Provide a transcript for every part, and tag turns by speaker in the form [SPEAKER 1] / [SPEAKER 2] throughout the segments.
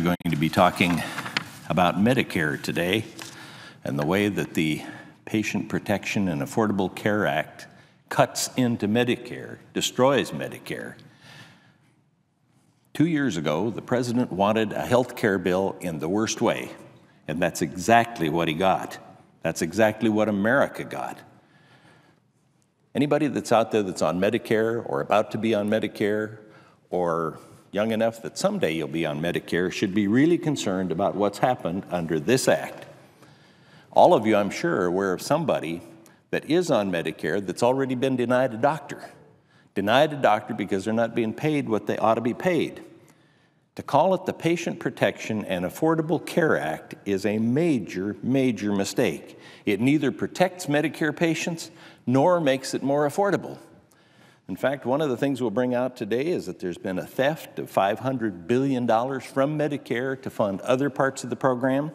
[SPEAKER 1] We're going to be talking about Medicare today and the way that the Patient Protection and Affordable Care Act cuts into Medicare, destroys Medicare. 2 years ago, the president wanted a health care bill in the worst way, and that's exactly what he got. That's exactly what America got. Anybody that's out there that's on Medicare or about to be on Medicare or young enough that someday you'll be on Medicare should be really concerned about what's happened under this act. All of you, I'm sure, are aware of somebody that is on Medicare that's already been denied a doctor. Denied a doctor because they're not being paid what they ought to be paid. To call it the Patient Protection and Affordable Care Act is a major, major mistake. It neither protects Medicare patients nor makes it more affordable. In fact, one of the things we'll bring out today is that there's been a theft of $500 billion from Medicare to fund other parts of the program.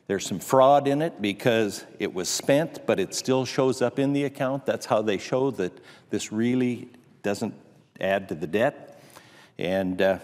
[SPEAKER 1] There's some fraud in it because it was spent, but it still shows up in the account. That's how they show that this really doesn't add to the debt. And to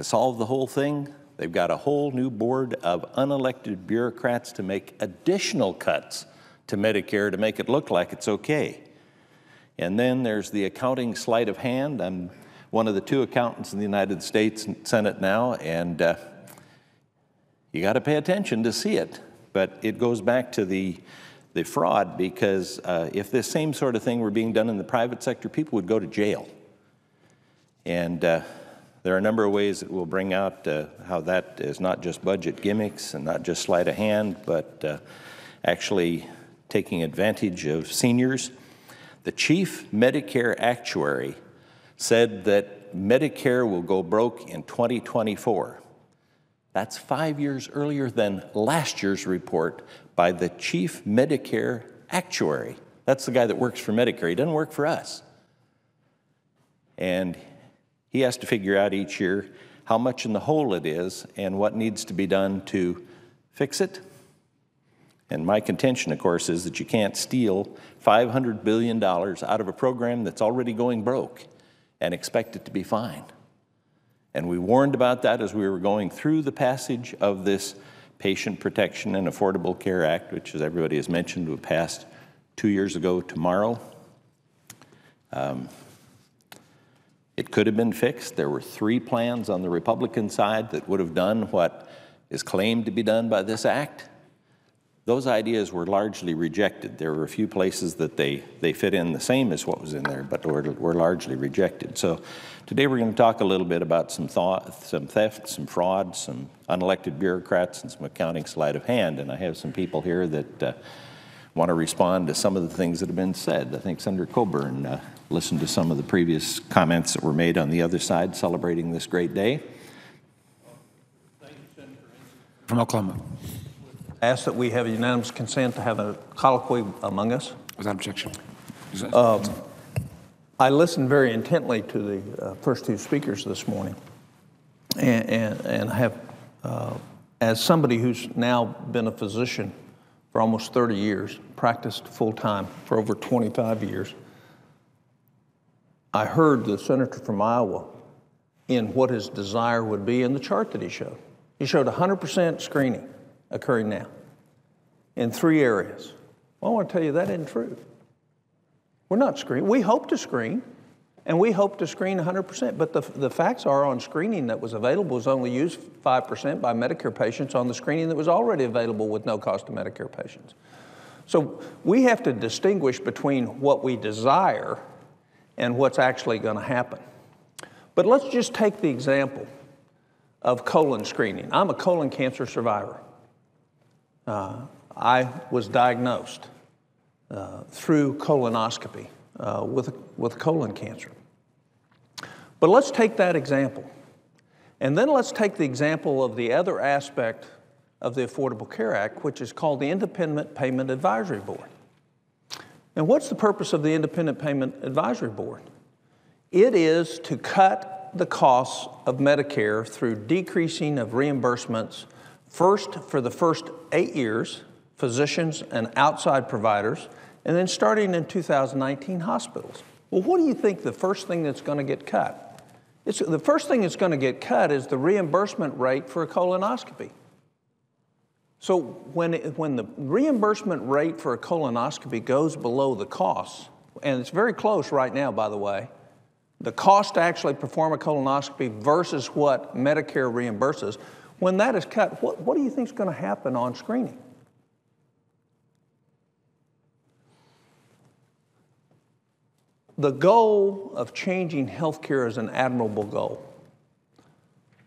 [SPEAKER 1] solve the whole thing, they've got a whole new board of unelected bureaucrats to make additional cuts to Medicare to make it look like it's okay. And then there's the accounting sleight of hand. I'm one of the two accountants in the United States Senate now, and you got to pay attention to see it. But it goes back to the fraud, because if this same sort of thing were being done in the private sector, people would go to jail. And there are a number of ways that we'll bring out how that is not just budget gimmicks and not just sleight of hand, but actually taking advantage of seniors. The chief Medicare actuary said that Medicare will go broke in 2024. That's 5 years earlier than last year's report by the chief Medicare actuary. That's the guy that works for Medicare. He doesn't work for us. And he has to figure out each year how much in the hole it is and what needs to be done to fix it. And my contention, of course, is that you can't steal $500 billion out of a program that's already going broke and expect it to be fine. And we warned about that as we were going through the passage of this Patient Protection and Affordable Care Act, which, as everybody has mentioned, was passed 2 years ago tomorrow. It could have been fixed. There were 3 plans on the Republican side that would have done what is claimed to be done by this act. Those ideas were largely rejected. There were a few places that they fit in the same as what was in there, but were largely rejected. So today we're going to talk a little bit about some theft, some fraud, some unelected bureaucrats, and some accounting sleight of hand. And I have some people here that want to respond to some of the things that have been said. I think Senator Coburn listened to some of the previous comments that were made on the other side celebrating this great day.
[SPEAKER 2] Thank you, Senator Enzi. From Oklahoma. Ask that we have unanimous consent to have a colloquy among us. Without objection. I listened very intently to the first 2 speakers this morning, and have, as somebody who's now been a physician for almost 30 years, practiced full-time for over 25 years, I heard the senator from Iowa in what his desire would be in the chart that he showed. He showed 100% screening occurring now in 3 areas. Well, I want to tell you that isn't true. We're not screening. We hope to screen, and we hope to screen 100%, but the facts are on screening that was available was only used 5% by Medicare patients on the screening that was already available with no cost to Medicare patients. So we have to distinguish between what we desire and what's actually going to happen. But let's just take the example of colon screening. I'm a colon cancer survivor. I was diagnosed through colonoscopy with colon cancer. But let's take that example. And then let's take the example of the other aspect of the Affordable Care Act, which is called the Independent Payment Advisory Board. And what's the purpose of the Independent Payment Advisory Board? It is to cut the costs of Medicare through decreasing of reimbursements, first for the first 8 years, physicians and outside providers, and then starting in 2019, hospitals. Well, what do you think the first thing that's going to get cut? The first thing that's going to get cut is the reimbursement rate for a colonoscopy. So when the reimbursement rate for a colonoscopy goes below the cost, and it's very close right now, by the way, the cost to actually perform a colonoscopy versus what Medicare reimburses, when that is cut, what do you think is going to happen on screening? The goal of changing healthcare is an admirable goal.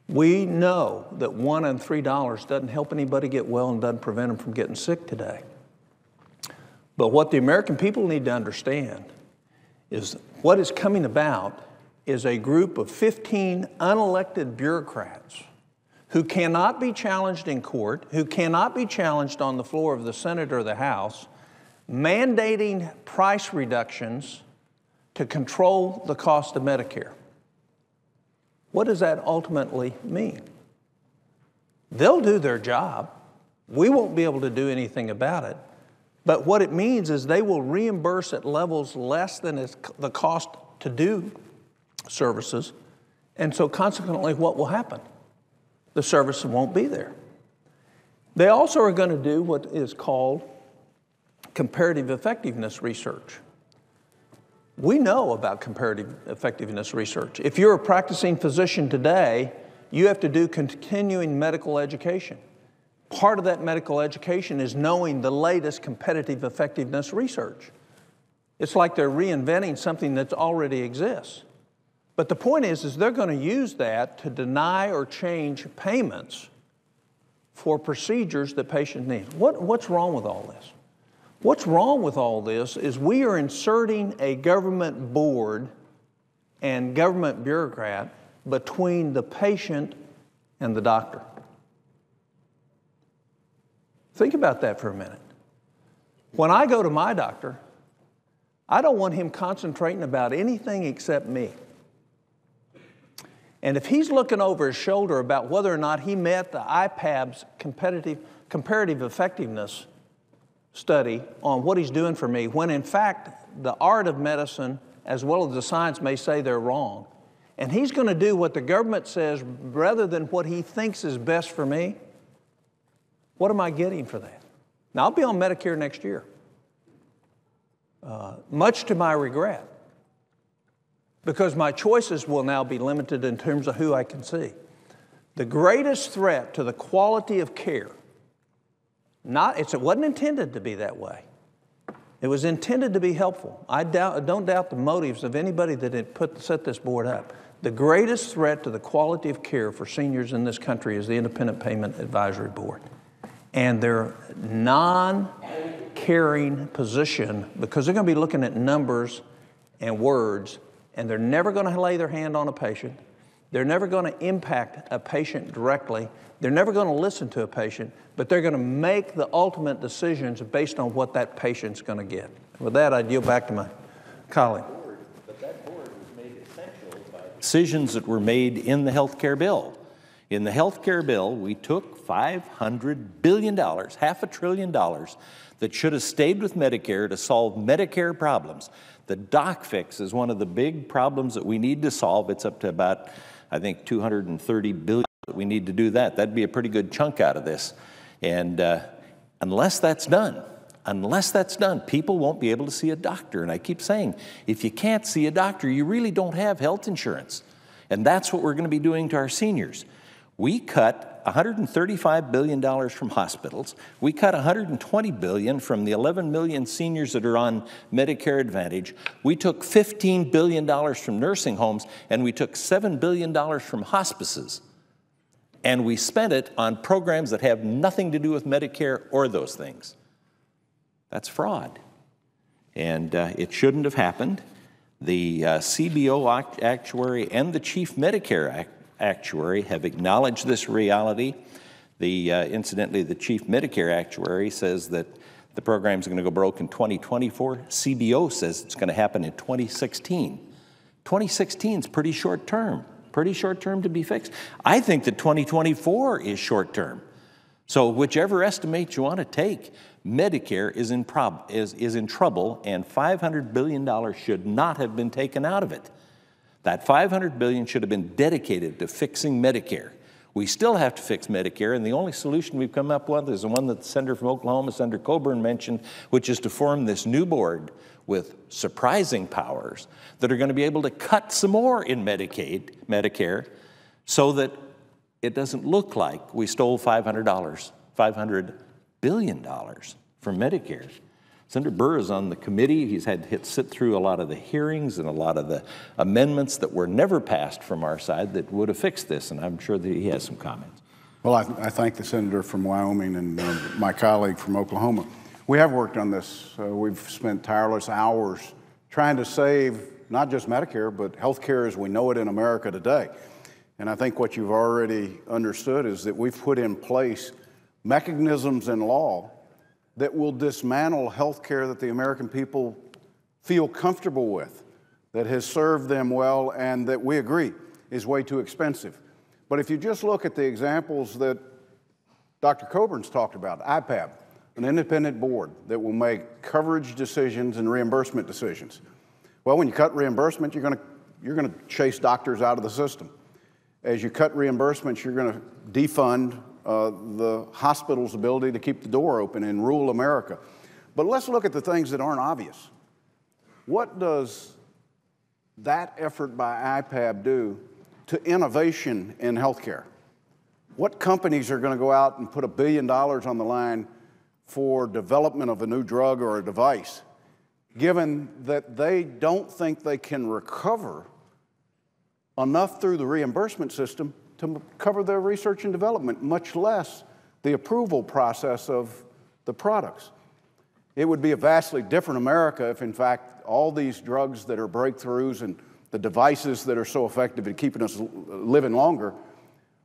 [SPEAKER 2] We know that $1 and $3 doesn't help anybody get well and doesn't prevent them from getting sick today. But what the American people need to understand is what is coming about is a group of 15 unelected bureaucrats who cannot be challenged in court, who cannot be challenged on the floor of the Senate or the House, mandating price reductions to control the cost of Medicare. What does that ultimately mean? They'll do their job. We won't be able to do anything about it. But what it means is they will reimburse at levels less than the cost to do services. And so consequently, what will happen? The service won't be there. They also are going to do what is called comparative effectiveness research. We know about comparative effectiveness research. If you're a practicing physician today, you have to do continuing medical education. Part of that medical education is knowing the latest competitive effectiveness research. It's like they're reinventing something that already exists. But the point is they're going to use that to deny or change payments for procedures that patients need. What's wrong with all this? What's wrong with all this is we are inserting a government board and government bureaucrat between the patient and the doctor. Think about that for a minute. When I go to my doctor, I don't want him concentrating about anything except me. And if he's looking over his shoulder about whether or not he met the IPAB's comparative effectiveness study on what he's doing for me, when in fact the art of medicine as well as the science may say they're wrong, and he's going to do what the government says rather than what he thinks is best for me, what am I getting for that? Now, I'll be on Medicare next year, much to my regret, because my choices will now be limited in terms of who I can see. The greatest threat to the quality of care, it wasn't intended to be that way. It was intended to be helpful. I don't doubt the motives of anybody that had set this board up. The greatest threat to the quality of care for seniors in this country is the Independent Payment Advisory Board. And their non-caring position, because they're going to be looking at numbers and words, and they're never going to lay their hand on a patient. They're never going to impact a patient directly. They're never going to listen to a patient, but they're going to make the ultimate decisions based on what that patient's going to get. With that, I'd yield back to my colleague.
[SPEAKER 1] But that board was made essential by decisions that were made in the health care bill. In the health care bill, we took $500 billion, $500 billion, that should have stayed with Medicare to solve Medicare problems. The doc fix is one of the big problems that we need to solve. It's up to about, I think, $230 billion that we need to do that. That'd be a pretty good chunk out of this. And unless that's done, people won't be able to see a doctor. And I keep saying, if you can't see a doctor, you really don't have health insurance. And that's what we're going to be doing to our seniors. We cut $135 billion from hospitals. We cut $120 billion from the 11 million seniors that are on Medicare Advantage. We took $15 billion from nursing homes, and we took $7 billion from hospices. And we spent it on programs that have nothing to do with Medicare or those things. That's fraud. And it shouldn't have happened. The CBO actuary and the chief Medicare actuary have acknowledged this reality. Incidentally, the chief Medicare actuary says that the program's going to go broke in 2024. CBO says it's going to happen in 2016. 2016 is pretty short term to be fixed. I think that 2024 is short term. So whichever estimate you want to take, Medicare is in trouble, and $500 billion should not have been taken out of it. That $500 billion should have been dedicated to fixing Medicare. We still have to fix Medicare, and the only solution we've come up with is the one that the senator from Oklahoma, Senator Coburn, mentioned, which is to form this new board with surprising powers that are going to be able to cut some more in Medicare, so that it doesn't look like we stole $500 billion from Medicare. Senator Burr is on the committee. He's had to sit through a lot of the hearings and a lot of the amendments that were never passed from our side that would have fixed this, and I'm sure that he has some comments.
[SPEAKER 3] Well, I thank the senator from Wyoming and my colleague from Oklahoma. We have worked on this. We've spent tireless hours trying to save not just Medicare, but health care as we know it in America today. And I think what you've already understood is that we've put in place mechanisms in law that will dismantle health care that the American people feel comfortable with, that has served them well, and that we agree is way too expensive. But if you just look at the examples that Dr. Coburn's talked about, IPAB, an independent board that will make coverage decisions and reimbursement decisions. Well, when you cut reimbursement, you're going to chase doctors out of the system. As you cut reimbursements, you're going to defund the hospital's ability to keep the door open in rural America. But let's look at the things that aren't obvious. What does that effort by IPAB do to innovation in healthcare? What companies are going to go out and put $1 billion on the line for development of a new drug or a device, given that they don't think they can recover enough through the reimbursement system to cover their research and development, much less the approval process of the products? It would be a vastly different America if, in fact, all these drugs that are breakthroughs and the devices that are so effective at keeping us living longer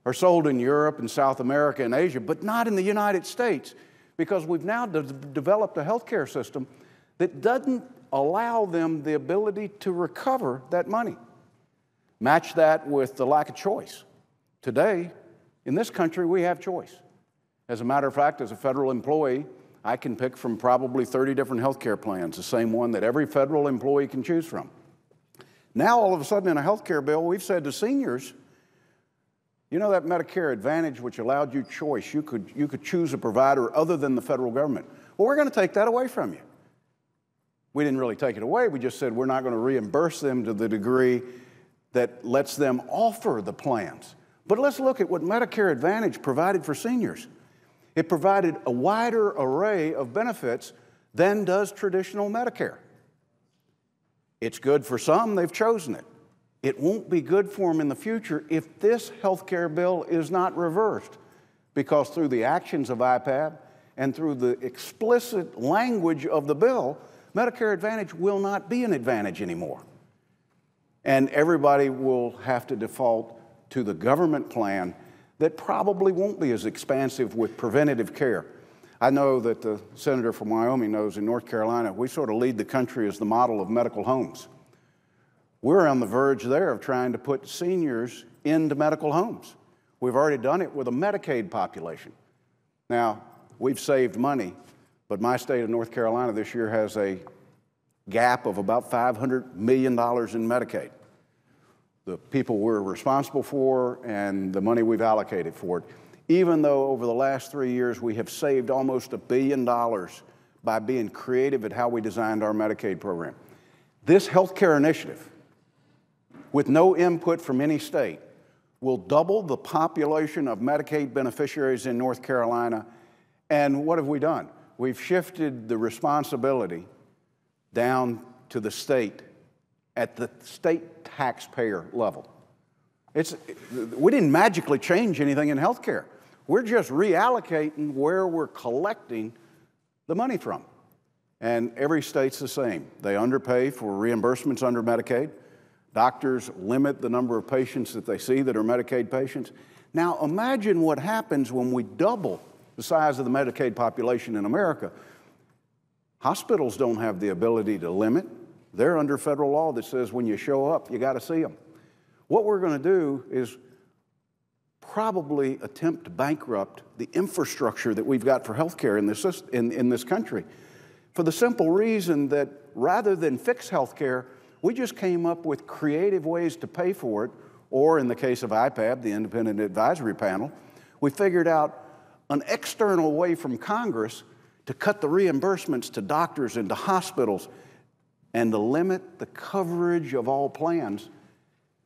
[SPEAKER 3] are sold in Europe and South America and Asia, but not in the United States, because we've now developed a healthcare system that doesn't allow them the ability to recover that money. Match that with the lack of choice. Today, in this country, we have choice. As a matter of fact, as a federal employee, I can pick from probably 30 different health care plans, the same one that every federal employee can choose from. Now, all of a sudden, in a health care bill, we've said to seniors, you know that Medicare Advantage, which allowed you choice, you could choose a provider other than the federal government. Well, we're going to take that away from you. We didn't really take it away. We just said we're not going to reimburse them to the degree that lets them offer the plans. But let's look at what Medicare Advantage provided for seniors. It provided a wider array of benefits than does traditional Medicare. It's good for some, they've chosen it. It won't be good for them in the future if this health care bill is not reversed, because through the actions of IPAB and through the explicit language of the bill, Medicare Advantage will not be an advantage anymore. And everybody will have to default to the government plan that probably won't be as expansive with preventative care. I know that the senator from Wyoming knows in North Carolina, we sort of lead the country as the model of medical homes. We're on the verge there of trying to put seniors into medical homes. We've already done it with a Medicaid population. Now, we've saved money, but my state of North Carolina this year has a gap of about $500 million in Medicaid. The people we're responsible for and the money we've allocated for it, even though over the last 3 years we have saved almost $1 billion by being creative at how we designed our Medicaid program. This health care initiative, with no input from any state, will double the population of Medicaid beneficiaries in North Carolina. And what have we done? We've shifted the responsibility down to the state at the state taxpayer level. We didn't magically change anything in health care. We're just reallocating where we're collecting the money from. And every state's the same. They underpay for reimbursements under Medicaid. Doctors limit the number of patients that they see that are Medicaid patients. Now imagine what happens when we double the size of the Medicaid population in America. Hospitals don't have the ability to limit. They're under federal law that says when you show up, you got to see them. What we're going to do is probably attempt to bankrupt the infrastructure that we've got for healthcare in this country, for the simple reason that rather than fix healthcare, We just came up with creative ways to pay for it, or in the case of IPAB, the Independent Advisory Panel, we figured out an external way from Congress to cut the reimbursements to doctors and to hospitals and to limit the coverage of all plans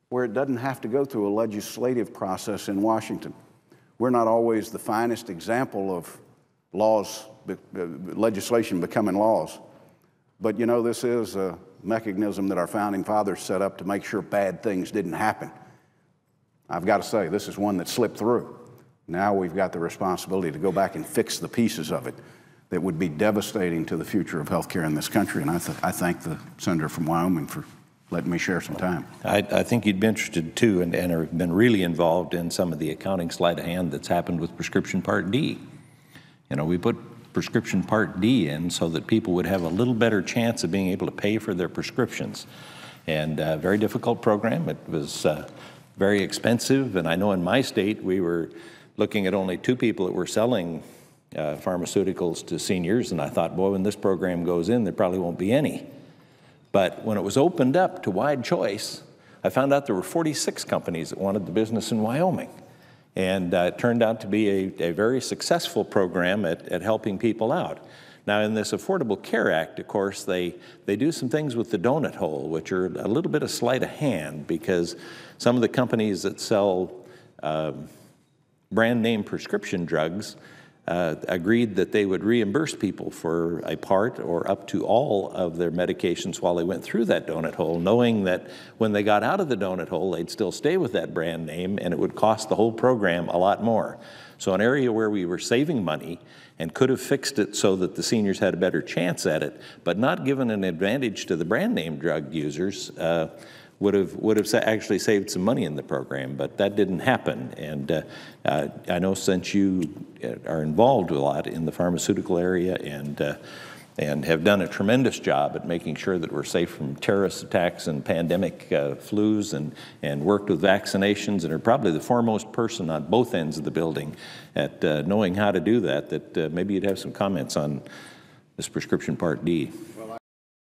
[SPEAKER 3] where it doesn't have to go through a legislative process in Washington. We're not always the finest example of legislation becoming laws. But you know, this is a mechanism that our founding fathers set up to make sure bad things didn't happen. I've got to say, this is one that slipped through. Now we've got the responsibility to go back and fix the pieces of it that would be devastating to the future of health care in this country. And I thank the senator from Wyoming for letting me share some time.
[SPEAKER 1] I think you'd be interested too, and have been really involved in some of the accounting sleight of hand that's happened with prescription Part D. You know, we put prescription Part D in so that people would have a little better chance of being able to pay for their prescriptions. And a very difficult program. It was very expensive, and I know in my state we were looking at only 2 people that were selling pharmaceuticals to seniors, and I thought, boy, when this program goes in, there probably won't be any. But when it was opened up to wide choice, I found out there were 46 companies that wanted the business in Wyoming. And it turned out to be a very successful program at helping people out. Now, in this Affordable Care Act, of course, they do some things with the donut hole, which are a little bit of sleight of hand, because some of the companies that sell brand name prescription drugs agreed that they would reimburse people for a part or up to all of their medications while they went through that donut hole, knowing that when they got out of the donut hole, they'd still stay with that brand name and it would cost the whole program a lot more. So an area where we were saving money and could have fixed it so that the seniors had a better chance at it, but not given an advantage to the brand name drug users, would have actually saved some money in the program, but that didn't happen. And I know since you are involved a lot in the pharmaceutical area and have done a tremendous job at making sure that we're safe from terrorist attacks and pandemic flus, and worked with vaccinations, and are probably the foremost person on both ends of the building at knowing how to do that, maybe you'd have some comments on this prescription Part D.
[SPEAKER 3] Well,